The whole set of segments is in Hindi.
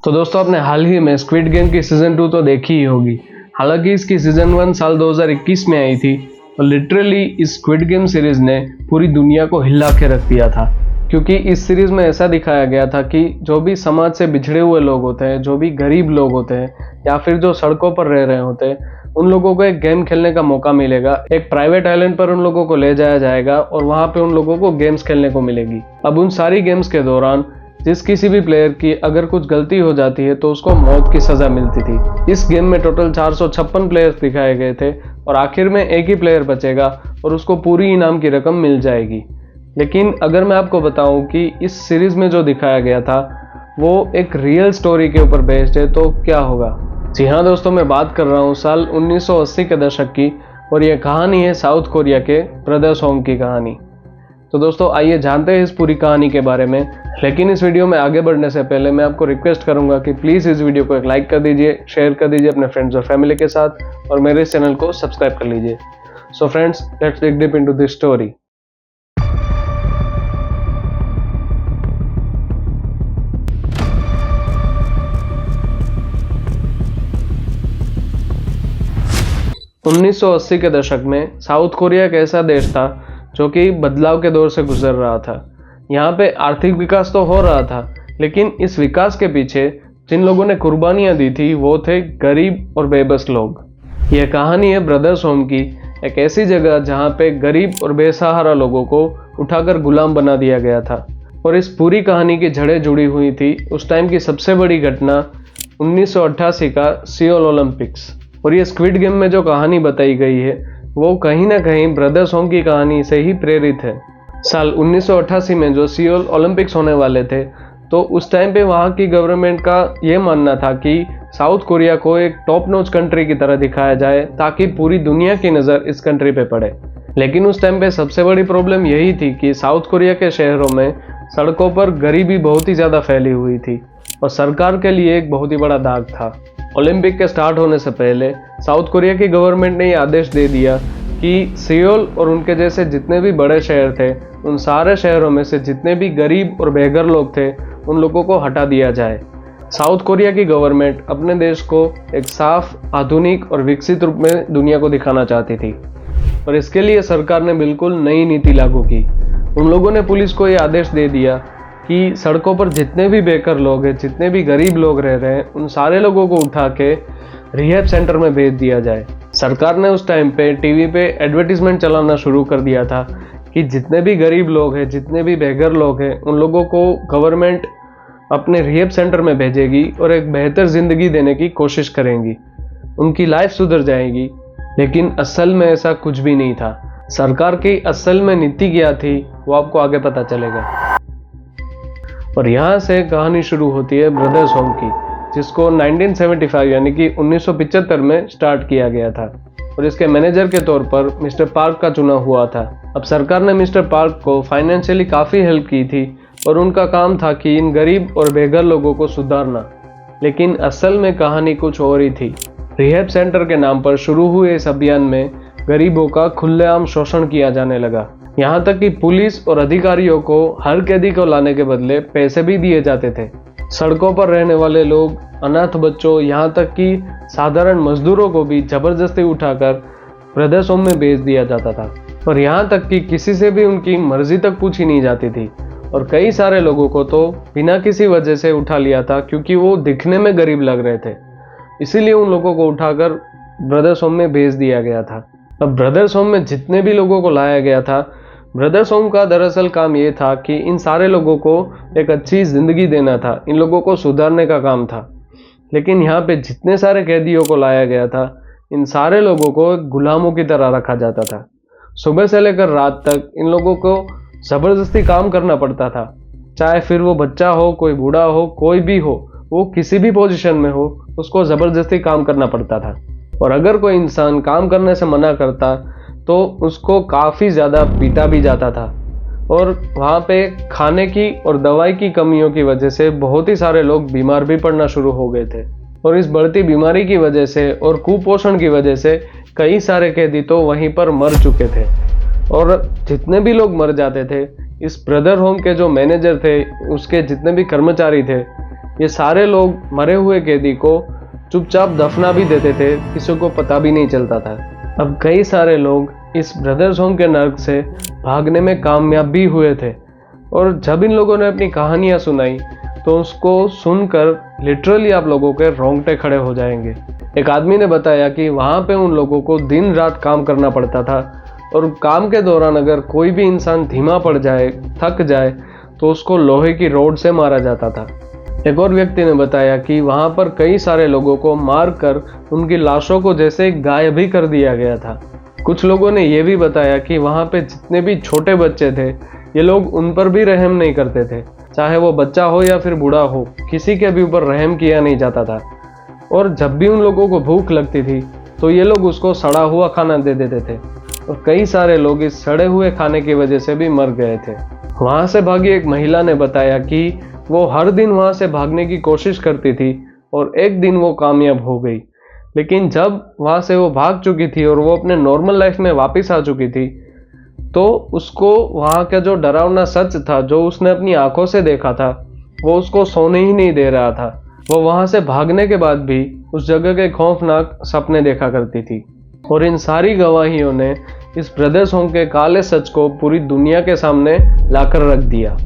तो दोस्तों आपने हाल ही में स्क्विड गेम की सीजन 2 तो देखी ही होगी। हालांकि इसकी सीजन 1 साल 2021 में आई थी और लिटरली इस स्क्विड गेम सीरीज ने पूरी दुनिया को हिला के रख दिया था, क्योंकि इस सीरीज में ऐसा दिखाया गया था कि जो भी समाज से बिछड़े हुए लोग होते हैं, जो भी गरीब लोग होते हैं या फिर जो सड़कों पर रह रहे होते हैं, उन लोगों को एक गेम खेलने का मौका मिलेगा। एक प्राइवेट आइलैंड पर उन लोगों को ले जाया जाएगा और वहां पे उन लोगों को गेम्स खेलने को मिलेगी। अब उन सारी गेम्स के दौरान जिस किसी भी प्लेयर की अगर कुछ गलती हो जाती है तो उसको मौत की सजा मिलती थी। इस गेम में टोटल 456 प्लेयर्स दिखाए गए थे और आखिर में एक ही प्लेयर बचेगा और उसको पूरी इनाम की रकम मिल जाएगी। लेकिन अगर मैं आपको बताऊं कि इस सीरीज में जो दिखाया गया था वो एक रियल स्टोरी के ऊपर बेस्ड है तो क्या होगा। जी हाँ दोस्तों, मैं बात कर रहा हूँ साल 1980 के दशक की और ये कहानी है साउथ कोरिया के ब्रदर्स होम की कहानी। तो दोस्तों आइए जानते हैं इस पूरी कहानी के बारे में। लेकिन इस वीडियो में आगे बढ़ने से पहले मैं आपको रिक्वेस्ट करूंगा कि प्लीज़ इस वीडियो को एक लाइक कर दीजिए, शेयर कर दीजिए अपने फ्रेंड्स और फैमिली के साथ और मेरे इस चैनल को सब्सक्राइब कर लीजिए। So friends, let's dig deep into this story. उन्नीस के दशक में साउथ कोरिया एक ऐसा देश था जो कि बदलाव के दौर से गुजर रहा था। यहाँ पे आर्थिक विकास तो हो रहा था, लेकिन इस विकास के पीछे जिन लोगों ने कुर्बानियां दी थी वो थे गरीब और बेबस लोग। यह कहानी है ब्रदर्स होम की, एक ऐसी जगह जहाँ पे गरीब और बेसहारा लोगों को उठाकर गुलाम बना दिया गया था। और इस पूरी कहानी की जड़ें जुड़ी हुई थी उस टाइम की सबसे बड़ी घटना 1988 का सियोल ओलंपिक्स। और ये स्क्विड गेम में जो कहानी बताई गई है वो कहीं ना कहीं ब्रदर्स होम की कहानी से ही प्रेरित है। साल 1988 में जो सियोल ओलंपिक्स होने वाले थे तो उस टाइम पे वहाँ की गवर्नमेंट का ये मानना था कि साउथ कोरिया को एक टॉप नॉच कंट्री की तरह दिखाया जाए ताकि पूरी दुनिया की नज़र इस कंट्री पे पड़े। लेकिन उस टाइम पे सबसे बड़ी प्रॉब्लम यही थी कि साउथ कोरिया के शहरों में सड़कों पर गरीबी बहुत ही ज़्यादा फैली हुई थी और सरकार के लिए एक बहुत ही बड़ा दाग था। ओलंपिक के स्टार्ट होने से पहले साउथ कोरिया की गवर्नमेंट ने ये आदेश दे दिया कि सियोल और उनके जैसे जितने भी बड़े शहर थे उन सारे शहरों में से जितने भी गरीब और बेघर लोग थे उन लोगों को हटा दिया जाए। साउथ कोरिया की गवर्नमेंट अपने देश को एक साफ, आधुनिक और विकसित रूप में दुनिया को दिखाना चाहती थी और इसके लिए सरकार ने बिल्कुल नई नीति लागू की। उन लोगों ने पुलिस को ये आदेश दे दिया कि सड़कों पर जितने भी बेघर लोग हैं, जितने भी गरीब लोग रह रहे हैं, उन सारे लोगों को उठा के रिहैब सेंटर में भेज दिया जाए। सरकार ने उस टाइम पे टीवी पे एडवर्टीजमेंट चलाना शुरू कर दिया था कि जितने भी गरीब लोग हैं, जितने भी बेघर लोग हैं, उन लोगों को गवर्नमेंट अपने रिहैब सेंटर में भेजेगी और एक बेहतर ज़िंदगी देने की कोशिश करेंगी, उनकी लाइफ सुधर जाएगी। लेकिन असल में ऐसा कुछ भी नहीं था। सरकार की असल में नीति क्या थी वो आपको आगे पता चलेगा। और यहाँ से कहानी शुरू होती है ब्रदर्स होम की, जिसको 1975 यानी कि 1975 में स्टार्ट किया गया था और इसके मैनेजर के तौर पर मिस्टर पार्क का चुना हुआ था। अब सरकार ने मिस्टर पार्क को फाइनेंशियली काफ़ी हेल्प की थी और उनका काम था कि इन गरीब और बेघर लोगों को सुधारना। लेकिन असल में कहानी कुछ और ही थी। रिहैब सेंटर के नाम पर शुरू हुए इस अभियान में गरीबों का खुलेआम शोषण किया जाने लगा। यहाँ तक कि पुलिस और अधिकारियों को हर कैदी को लाने के बदले पैसे भी दिए जाते थे। सड़कों पर रहने वाले लोग, अनाथ बच्चों, यहाँ तक कि साधारण मजदूरों को भी जबरदस्ती उठाकर ब्रदर्स होम में भेज दिया जाता था और यहाँ तक कि किसी से भी उनकी मर्जी तक पूछी नहीं जाती थी। और कई सारे लोगों को तो बिना किसी वजह से उठा लिया था क्योंकि वो दिखने में गरीब लग रहे थे, इसीलिए उन लोगों को उठाकर ब्रदर्स होम में भेज दिया गया था। अब ब्रदर्स होम में जितने भी लोगों को लाया गया था, ब्रदर्स होम का दरअसल काम ये था कि इन सारे लोगों को एक अच्छी ज़िंदगी देना था, इन लोगों को सुधारने का काम था। लेकिन यहाँ पे जितने सारे कैदियों को लाया गया था, इन सारे लोगों को गुलामों की तरह रखा जाता था। सुबह से लेकर रात तक इन लोगों को ज़बरदस्ती काम करना पड़ता था, चाहे फिर वो बच्चा हो, कोई बूढ़ा हो, कोई भी हो, वो किसी भी पोजीशन में हो, उसको ज़बरदस्ती काम करना पड़ता था। और अगर कोई इंसान काम करने से मना करता तो उसको काफ़ी ज़्यादा पीटा भी जाता था। और वहाँ पे खाने की और दवाई की कमियों की वजह से बहुत ही सारे लोग बीमार भी पड़ना शुरू हो गए थे और इस बढ़ती बीमारी की वजह से और कुपोषण की वजह से कई सारे कैदी तो वहीं पर मर चुके थे। और जितने भी लोग मर जाते थे, इस ब्रदर होम के जो मैनेजर थे, उसके जितने भी कर्मचारी थे, ये सारे लोग मरे हुए कैदी को चुपचाप दफना भी देते थे, किसी को पता भी नहीं चलता था। अब कई सारे लोग इस ब्रदर्स होम के नर्क से भागने में कामयाब भी हुए थे, और जब इन लोगों ने अपनी कहानियां सुनाई तो उसको सुनकर लिटरली आप लोगों के रोंगटे खड़े हो जाएंगे। एक आदमी ने बताया कि वहाँ पे उन लोगों को दिन रात काम करना पड़ता था, और काम के दौरान अगर कोई भी इंसान धीमा पड़ जाए, थक जाए, तो उसको लोहे की रोड से मारा जाता था। एक और व्यक्ति ने बताया कि वहाँ पर कई सारे लोगों को मारकर उनकी लाशों को जैसे गायब भी कर दिया गया था। कुछ लोगों ने यह भी बताया कि वहाँ पे जितने भी छोटे बच्चे थे, ये लोग उन पर भी रहम नहीं करते थे, चाहे वो बच्चा हो या फिर बूढ़ा हो, किसी के भी ऊपर रहम किया नहीं जाता था। और जब भी उन लोगों को भूख लगती थी तो ये लोग उसको सड़ा हुआ खाना दे देते थे, और कई सारे लोग इस सड़े हुए खाने की वजह से भी मर गए थे। वहाँ से भागी एक महिला ने बताया कि वो हर दिन वहाँ से भागने की कोशिश करती थी, और एक दिन वो कामयाब हो गई। लेकिन जब वहाँ से वो भाग चुकी थी और वो अपने नॉर्मल लाइफ में वापस आ चुकी थी, तो उसको वहाँ का जो डरावना सच था, जो उसने अपनी आंखों से देखा था, वो उसको सोने ही नहीं दे रहा था। वो वहाँ से भागने के बाद भी उस जगह के खौफनाक सपने देखा करती थी। और इन सारी गवाहियों ने इस ब्रदर्स होम के काले सच को पूरी दुनिया के सामने लाकर रख दिया।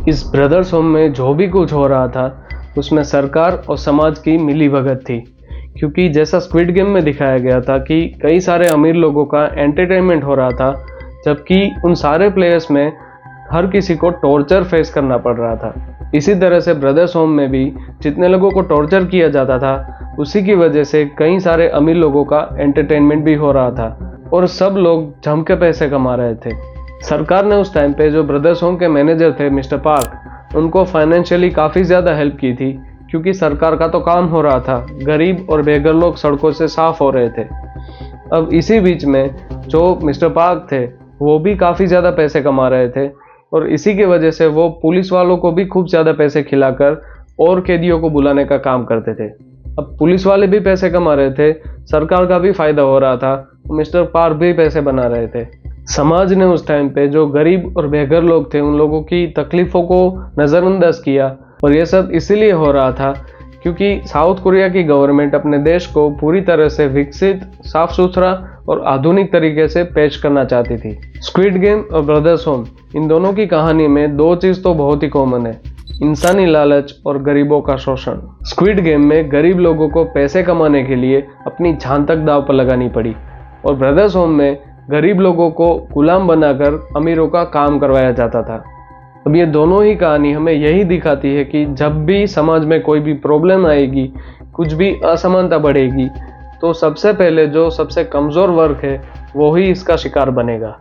इस ब्रदर्स होम में जो भी कुछ हो रहा था, उसमें सरकार और समाज की मिलीभगत थी, क्योंकि जैसा स्क्विड गेम में दिखाया गया था कि कई सारे अमीर लोगों का एंटरटेनमेंट हो रहा था, जबकि उन सारे प्लेयर्स में हर किसी को टॉर्चर फेस करना पड़ रहा था। इसी तरह से ब्रदर्स होम में भी जितने लोगों को टॉर्चर किया जाता था, उसी की वजह से कई सारे अमीर लोगों का एंटरटेनमेंट भी हो रहा था, और सब लोग जम के पैसे कमा रहे थे। सरकार ने उस टाइम पे जो ब्रदर्स होम के मैनेजर थे मिस्टर पार्क, उनको फाइनेंशियली काफ़ी ज़्यादा हेल्प की थी, क्योंकि सरकार का तो काम हो रहा था, गरीब और बेघर लोग सड़कों से साफ हो रहे थे। अब इसी बीच में जो मिस्टर पार्क थे, वो भी काफ़ी ज़्यादा पैसे कमा रहे थे, और इसी की वजह से वो पुलिस वालों को भी खूब ज़्यादा पैसे खिलाकर और कैदियों को बुलाने का काम करते थे। अब पुलिस वाले भी पैसे कमा रहे थे, सरकार का भी फायदा हो रहा था, मिस्टर पार्क भी पैसे बना रहे थे। समाज ने उस टाइम पे जो गरीब और बेघर लोग थे, उन लोगों की तकलीफ़ों को नज़रअंदाज किया, और ये सब इसीलिए हो रहा था क्योंकि साउथ कोरिया की गवर्नमेंट अपने देश को पूरी तरह से विकसित, साफ सुथरा और आधुनिक तरीके से पेश करना चाहती थी। स्क्विड गेम और ब्रदर्स होम, इन दोनों की कहानी में दो चीज़ तो बहुत ही कॉमन है, इंसानी लालच और गरीबों का शोषण। स्क्विड गेम में गरीब लोगों को पैसे कमाने के लिए अपनी जान तक दांव पर लगानी पड़ी, और ब्रदर्स होम में गरीब लोगों को गुलाम बनाकर अमीरों का काम करवाया जाता था। अब ये दोनों ही कहानी हमें यही दिखाती है कि जब भी समाज में कोई भी प्रॉब्लम आएगी, कुछ भी असमानता बढ़ेगी, तो सबसे पहले जो सबसे कमज़ोर वर्ग है वो ही इसका शिकार बनेगा।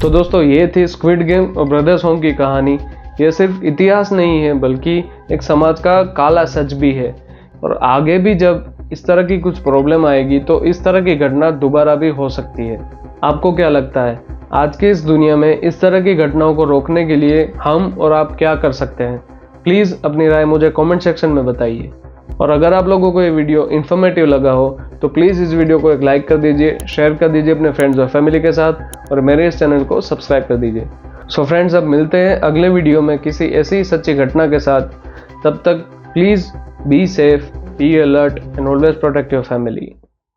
तो दोस्तों, ये थी स्क्विड गेम और ब्रदर्स होम की कहानी। ये सिर्फ इतिहास नहीं है, बल्कि एक समाज का काला सच भी है, और आगे भी जब इस तरह की कुछ प्रॉब्लम आएगी तो इस तरह की घटना दोबारा भी हो सकती है। आपको क्या लगता है, आज की इस दुनिया में इस तरह की घटनाओं को रोकने के लिए हम और आप क्या कर सकते हैं? प्लीज़ अपनी राय मुझे कमेंट सेक्शन में बताइए। और अगर आप लोगों को ये वीडियो इन्फॉर्मेटिव लगा हो तो प्लीज़ इस वीडियो को एक लाइक कर दीजिए, शेयर कर दीजिए अपने फ्रेंड्स और फैमिली के साथ, और मेरे इस चैनल को सब्सक्राइब कर दीजिए। सो फ्रेंड्स, अब मिलते हैं अगले वीडियो में किसी ऐसी सच्ची घटना के साथ। तब तक please be safe, be alert and always protect your family.